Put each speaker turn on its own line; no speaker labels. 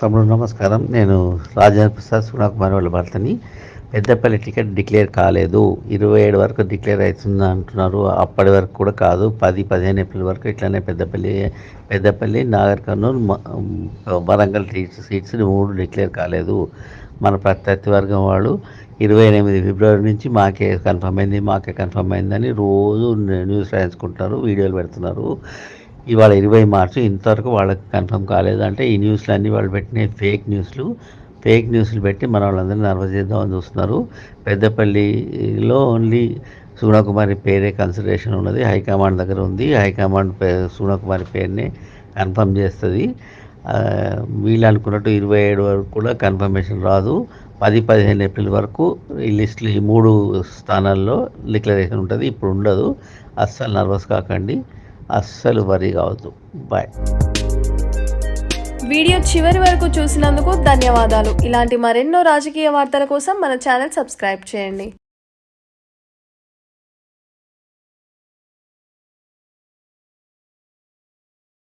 తమ్ముడు నమస్కారం. నేను రాజేంద్ర ప్రసాద్ సుగుణకుమారి వాళ్ళ భర్తని. పెద్దపల్లి టికెట్ డిక్లేర్ కాలేదు. 27 వరకు డిక్లేర్ అవుతుంది అంటున్నారు. అప్పటి వరకు కూడా కాదు. 10-15 ఏప్రిల్ వరకు ఇట్లానే పెద్దపల్లి, నాగర్ కర్నూలు, వరంగల్ సీట్స్ 3 డిక్లేర్ కాలేదు. మన ప్రత్యర్థి వర్గం వాళ్ళు 28 ఫిబ్రవరి నుంచి మాకే కన్ఫర్మ్ అయిందని రోజు న్యూస్ రాయించుకుంటున్నారు, వీడియోలు పెడుతున్నారు. ఇవాళ 20 మార్చి ఇంతవరకు వాళ్ళకి కన్ఫర్మ్ కాలేదంటే ఈ న్యూస్లు అన్నీ వాళ్ళు పెట్టిన ఫేక్ న్యూస్లు పెట్టి మన వాళ్ళందరినీ నర్వస్ చేద్దామని చూస్తున్నారు. పెద్దపల్లిలో ఓన్లీ సుగుణకుమారి పేరే కన్సిడరేషన్ ఉన్నది. హైకమాండ్ దగ్గర ఉంది. హైకమాండ్ సుగుణకుమారి పేరునే కన్ఫర్మ్ చేస్తుంది. వీళ్ళు అనుకున్నట్టు 27 వరకు కూడా కన్ఫర్మేషన్ రాదు. 10-15 ఏప్రిల్ వరకు ఈ లిస్టులు ఈ 3 స్థానాల్లో డిక్లరేషన్ ఉంటుంది. ఇప్పుడు ఉండదు. అస్సలు నర్వస్ కాకండి, అస్సలు వరి కావద్దు. బాయ్.
వీడియో చివరి వరకు చూసినందుకు ధన్యవాదాలు. ఇలాంటి మరెన్నో రాజకీయ వార్తల కోసం మన ఛానల్ సబ్స్క్రైబ్ చేయండి.